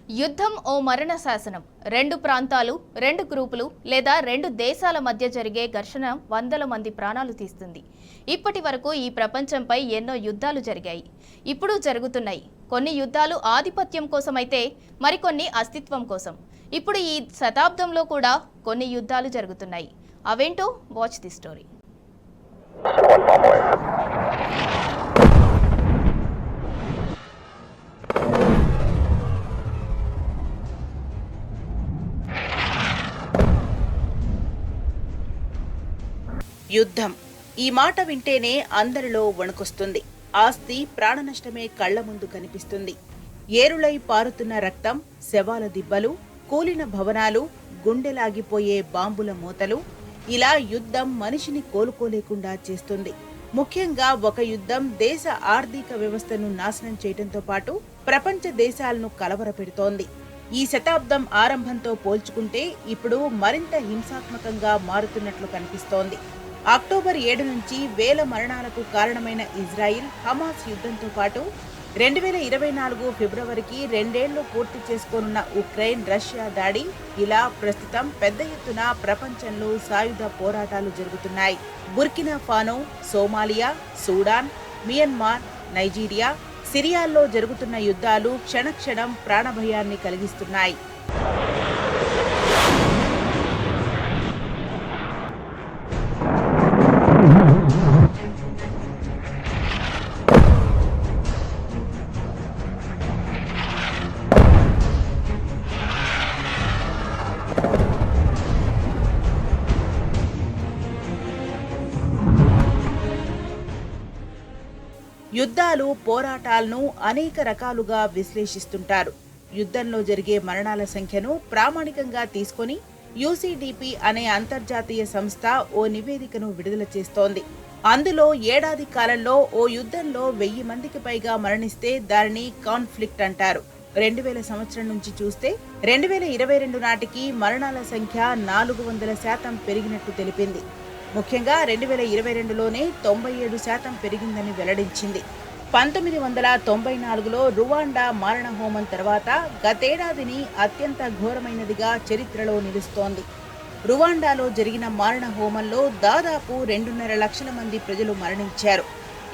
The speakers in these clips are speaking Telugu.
యుద్ధం ఓ మరణ శాసనం. రెండు ప్రాంతాలు, రెండు గ్రూపులు లేదా రెండు దేశాల మధ్య జరిగే ఘర్షణ వందల మంది ప్రాణాలు తీస్తుంది. ఇప్పటి వరకు ఈ ప్రపంచంపై ఎన్నో యుద్ధాలు జరిగాయి, ఇప్పుడు జరుగుతున్నాయి. కొన్ని యుద్ధాలు ఆధిపత్యం కోసమైతే మరికొన్ని అస్తిత్వం కోసం. ఇప్పుడు ఈ శతాబ్దంలో కూడా కొన్ని యుద్ధాలు జరుగుతున్నాయి. అవేంటో వాచ్ ది స్టోరీ. యుద్ధం ఈ మాట వింటేనే అందరిలో వణుకొస్తుంది. ఆస్తి, ప్రాణ నష్టమే కళ్ల ముందు కనిపిస్తుంది. ఏరులై పారుతున్న రక్తం, శవాల దిబ్బలు, కూలిన భవనాలు, గుండెలాగిపోయే బాంబుల మూతలు, ఇలా యుద్ధం మనిషిని కోలుకోలేకుండా చేస్తుంది. ముఖ్యంగా ఒక యుద్ధం దేశ ఆర్థిక వ్యవస్థను నాశనం చేయడంతో పాటు ప్రపంచ దేశాలను కలవరపెడుతోంది. ఈ శతాబ్దం ఆరంభంతో పోల్చుకుంటే ఇప్పుడు మరింత హింసాత్మకంగా మారుతున్నట్లు కనిపిస్తోంది. అక్టోబర్ 7 నుంచి వేల మరణాలకు కారణమైన ఇజ్రాయిల్ హమాస్ యుద్ధంతో పాటు 2024 ఫిబ్రవరికి 2 ఏళ్లు పూర్తి చేసుకోనున్న ఉక్రెయిన్ రష్యా దాడి, ఇలా ప్రస్తుతం పెద్ద ఎత్తున ప్రపంచంలో సాయుధ పోరాటాలు జరుగుతున్నాయి. Burkina Faso, Somalia, Sudan, Myanmar, Nigeria, సిరియాల్లో జరుగుతున్న యుద్ధాలు క్షణక్షణం ప్రాణభయాన్ని కలిగిస్తున్నాయి. యుద్ధాలు, పోరాటాలను అనేక రకాలుగా విశ్లేషిస్తుంటారు. యుద్ధంలో జరిగే మరణాల సంఖ్యను ప్రామాణికంగా తీసుకొని యూసీడీపీ అనే అంతర్జాతీయ సంస్థ ఓ నివేదికను విడుదల చేస్తోంది. అందులో ఏడాది కాలంలో ఓ యుద్ధంలో 1000 మందికి పైగా మరణిస్తే దానిని కాన్ఫ్లిక్ట్ అంటారు. 2000 సంవత్సరం నుంచి చూస్తే 2022 నాటికి మరణాల సంఖ్య 400% పెరిగినట్టు తెలిపింది. ముఖ్యంగా 2022లోనే 97% పెరిగిందని వెల్లడించింది. 1994లో రువాండా మారణ హోమం తర్వాత గతేడాదిని అత్యంత ఘోరమైనదిగా చరిత్రలో నిలుస్తోంది. రువాండాలో జరిగిన మారణ హోమంలో దాదాపు 2.5 లక్షల మంది ప్రజలు మరణించారు.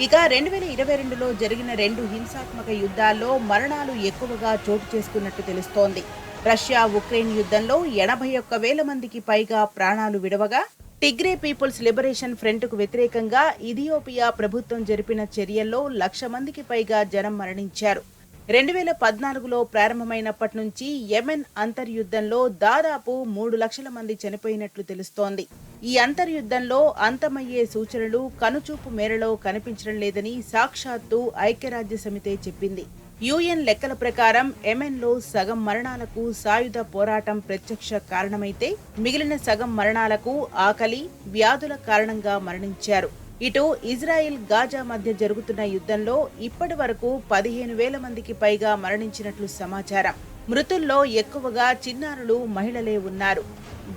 ఇక 2022లో జరిగిన 2 హింసాత్మక యుద్ధాల్లో మరణాలు ఎక్కువగా చోటు చేసుకున్నట్టు తెలుస్తోంది. రష్యా ఉక్రెయిన్ యుద్ధంలో 81,000 మందికి పైగా ప్రాణాలు విడవగా, టిగ్రే పీపుల్స్ లిబరేషన్ ఫ్రంట్కు వ్యతిరేకంగా ఇథియోపియా ప్రభుత్వం జరిపిన చర్యల్లో 1,00,000 మందికి పైగా జనం మరణించారు. 2014లో ప్రారంభమైనప్పటి నుంచి యెమెన్ అంతర్యుద్ధంలో దాదాపు 3 లక్షల మంది చనిపోయినట్లు తెలుస్తోంది. ఈ అంతర్యుద్ధంలో అంతమయ్యే సూచనలు కనుచూపు మేరలో కనిపించడం లేదని సాక్షాత్తు ఐక్యరాజ్య సమితే చెప్పింది. యుఎన్ లెక్కల ప్రకారం యెమెన్లో సగం మరణాలకు సాయుధ పోరాటం ప్రత్యక్ష కారణమైతే, మిగిలిన సగం మరణాలకు ఆకలి, వ్యాధుల కారణంగా మరణించారు. ఇటు ఇజ్రాయిల్, గాజా మధ్య జరుగుతున్న యుద్ధంలో ఇప్పటి వరకు 15,000 మందికి పైగా మరణించినట్లు సమాచారం. మృతుల్లో ఎక్కువగా చిన్నారులు, మహిళలే ఉన్నారు.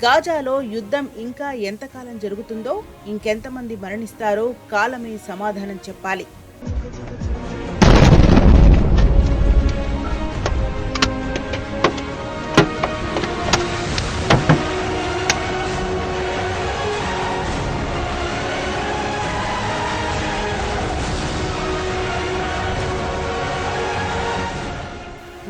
గాజాలో యుద్ధం ఇంకా ఎంతకాలం జరుగుతుందో, ఇంకెంతమంది మరణిస్తారో కాలమే సమాధానం చెప్పాలి.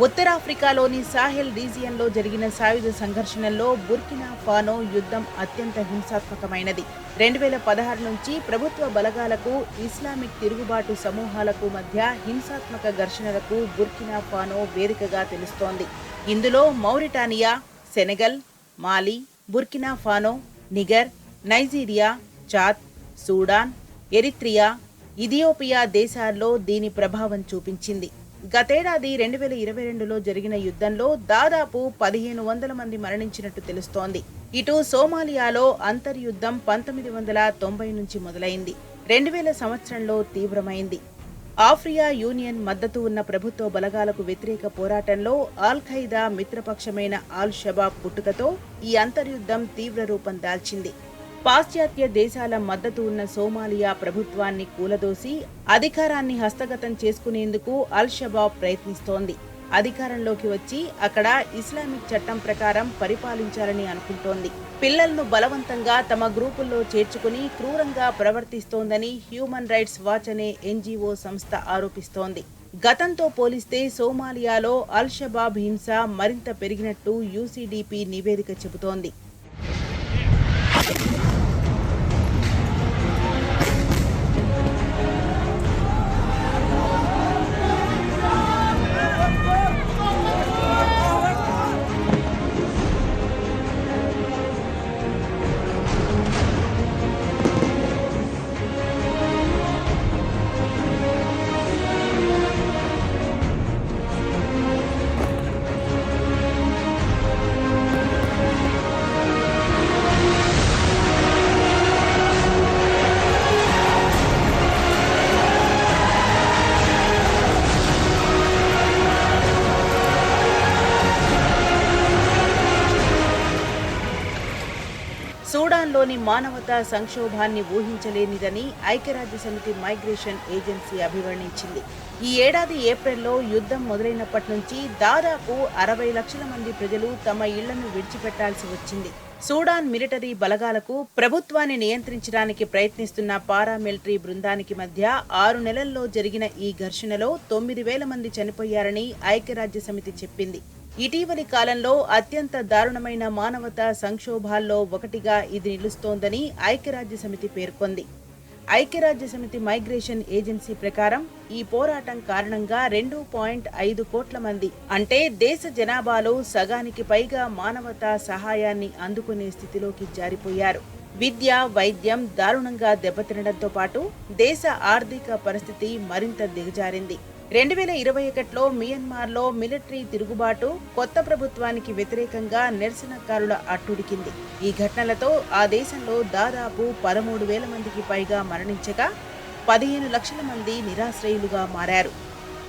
ఉత్తరాఫ్రికాలోని సాహెల్ రీజియన్లో జరిగిన సాయుధ సంఘర్షణల్లో బుర్కినా ఫానో యుద్ధం అత్యంత హింసాత్మకమైనది. 2016 నుంచి ప్రభుత్వ బలగాలకు, ఇస్లామిక్ తిరుగుబాటు సమూహాలకు మధ్య హింసాత్మక ఘర్షణలకు బుర్కినా ఫానో వేదికగా తెలుస్తోంది. ఇందులో Mauritania, Senegal, Mali, Burkina Faso, Niger, Nigeria, Chad, Sudan, Eritrea, Ethiopia దేశాల్లో దీని ప్రభావం చూపించింది. గతేడాది 2022లో జరిగిన యుద్ధంలో దాదాపు 1,500 మంది మరణించినట్టు తెలుస్తోంది. ఇటు సోమాలియాలో అంతర్యుద్ధం 1990 నుంచి మొదలైంది. 2000 సంవత్సరంలో తీవ్రమైంది. ఆఫ్రియా యూనియన్ మద్దతు ఉన్న ప్రభుత్వ బలగాలకు వ్యతిరేక పోరాటంలో ఆల్ ఖైదా మిత్రపక్షమైన ఆల్ షబాబ్ పుట్టుకతో ఈ అంతర్యుద్ధం తీవ్ర రూపం దాల్చింది. పాశ్చాత్య దేశాల మద్దతు ఉన్న సోమాలియా ప్రభుత్వాన్ని కూలదోసి అధికారాన్ని హస్తగతం చేసుకునేందుకు అల్ షబాబ్ ప్రయత్నిస్తోంది. అధికారంలోకి వచ్చి అక్కడ ఇస్లామిక్ చట్టం ప్రకారం పరిపాలించాలని అనుకుంటోంది. పిల్లలను బలవంతంగా తమ గ్రూపుల్లో చేర్చుకుని క్రూరంగా ప్రవర్తిస్తోందని హ్యూమన్ రైట్స్ వాచ్ అనే ఎన్జీఓ సంస్థ ఆరోపిస్తోంది. గతంతో పోలిస్తే సోమాలియాలో అల్ షబాబ్ హింస మరింత పెరిగినట్టు యూసీడీపీ నివేదిక చెబుతోంది. సూడాన్లోని మానవతా సంక్షోభాన్ని ఊహించలేనిదని ఐక్యరాజ్యసమితి మైగ్రేషన్ ఏజెన్సీ అభివర్ణించింది. ఈ ఏడాది ఏప్రిల్లో యుద్ధం మొదలైనప్పటి నుంచి దాదాపు 60 లక్షల మంది ప్రజలు తమ ఇళ్లను విడిచిపెట్టాల్సి వచ్చింది. సూడాన్ మిలిటరీ బలగాలకు ప్రభుత్వాన్ని నియంత్రించడానికి ప్రయత్నిస్తున్న పారామిలిటరీ బృందానికి మధ్య 6 నెలల్లో జరిగిన ఈ ఘర్షణలో 9,000 మంది చనిపోయారని ఐక్యరాజ్యసమితి చెప్పింది. ఇటీవలి కాలంలో అత్యంత దారుణమైన మానవతా సంక్షోభాల్లో ఒకటిగా ఇది నిలుస్తోందని ఐక్యరాజ్యసమితి పేర్కొంది. ఐక్యరాజ్యసమితి మైగ్రేషన్ ఏజెన్సీ ప్రకారం ఈ పోరాటం కారణంగా 2.5 కోట్ల మంది అంటే దేశ జనాభాలో సగానికి పైగా మానవతా సహాయాన్ని అందుకునే స్థితిలోకి జారిపోయారు. విద్య, వైద్యం దారుణంగా దెబ్బతినడంతో పాటు దేశ ఆర్థిక పరిస్థితి మరింత దిగజారింది. 2021లో మియన్మార్లో మిలిటరీ తిరుగుబాటు కొత్త ప్రభుత్వానికి వ్యతిరేకంగా నిరసనకారుల అట్టుడికింది. ఈ ఘటనలతో ఆ దేశంలో దాదాపు 13,000 మందికి పైగా మరణించగా 15 లక్షల మంది నిరాశ్రయులుగా మారారు.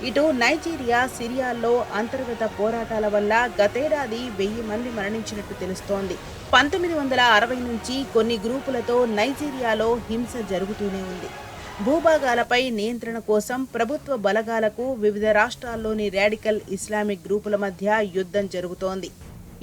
ఇటు నైజీరియా, సిరియాల్లో అంతర్గత పోరాటాల వల్ల గతేడాది 1000 మంది మరణించినట్టు తెలుస్తోంది. 1960 నుంచి కొన్ని గ్రూపులతో నైజీరియాలో హింస జరుగుతూనే ఉంది. భూభాగాలపై నియంత్రణ కోసం ప్రభుత్వ బలగాలకు వివిధ రాష్ట్రాల్లోని రాడికల్ ఇస్లామిక్ గ్రూపుల మధ్య యుద్ధం జరుగుతోంది.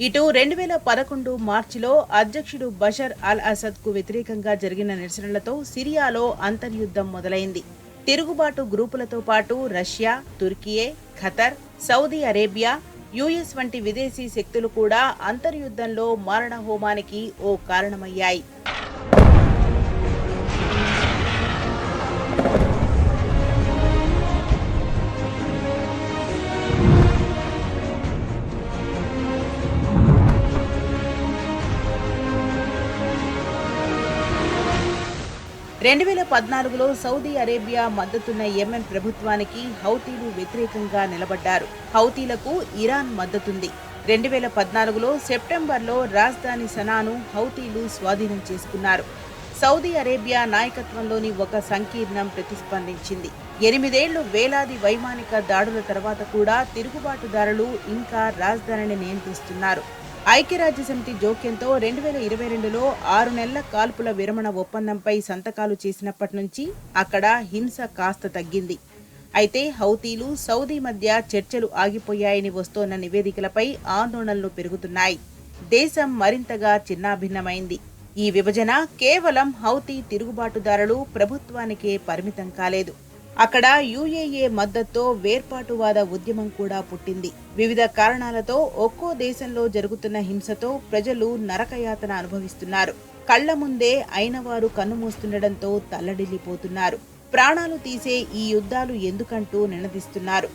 ఇటు 2011 మార్చిలో అధ్యక్షుడు బషర్ అల్ అసద్ కు వ్యతిరేకంగా జరిగిన నిరసనలతో సిరియాలో అంతర్యుద్ధం మొదలైంది. తిరుగుబాటు గ్రూపులతో పాటు Russia, Türkiye, Qatar, Saudi Arabia, US వంటి విదేశీ శక్తులు కూడా అంతర్యుద్ధంలో మారణహోమానికి ఓ కారణమయ్యాయి. రెండు 2014లో సౌదీ అరేబియా మద్దతున్న యెమెన్ ప్రభుత్వానికి హౌతీలు వ్యతిరేకంగా నిలబడ్డారు. హౌతీలకు ఇరాన్ మద్దతుంది. 2014లో సెప్టెంబర్లో రాజధాని సనాను హౌతీలు స్వాధీనం చేసుకున్నారు. సౌదీ అరేబియా నాయకత్వంలోని ఒక సంకీర్ణం ప్రతిస్పందించింది. 8 ఏళ్లు వేలాది వైమానిక దాడుల తర్వాత కూడా తిరుగుబాటుదారులు ఇంకా రాజధానిని నియంత్రిస్తున్నారు. ఐక్యరాజ్యసమితి జోక్యంతో 2022లో 6 నెలల కాల్పుల విరమణ ఒప్పందంపై సంతకాలు చేసినప్పటి నుంచి అక్కడ హింస కాస్త తగ్గింది. అయితే హౌతీలు, సౌదీ మధ్య చర్చలు ఆగిపోయాయని వస్తోన్న నివేదికలపై ఆందోళనలు పెరుగుతున్నాయి. దేశం మరింతగా చిన్నాభిన్నమైంది. ఈ విభజన కేవలం హౌతీ తిరుగుబాటుదారులు ప్రభుత్వానికే పరిమితం కాలేదు. అక్కడ యుఏఏ మద్దతుతో వేర్పాటువాద ఉద్యమం కూడా పుట్టింది. వివిధ కారణాలతో ఒక్కో దేశంలో జరుగుతున్న హింసతో ప్రజలు నరకయాతన అనుభవిస్తున్నారు. కళ్ల ముందే అయినవారు కన్నుమూస్తుండటంతో తల్లడిల్లిపోతున్నారు. ప్రాణాలు తీసే ఈ యుద్ధాలు ఎందుకంటూ నినదిస్తున్నారు.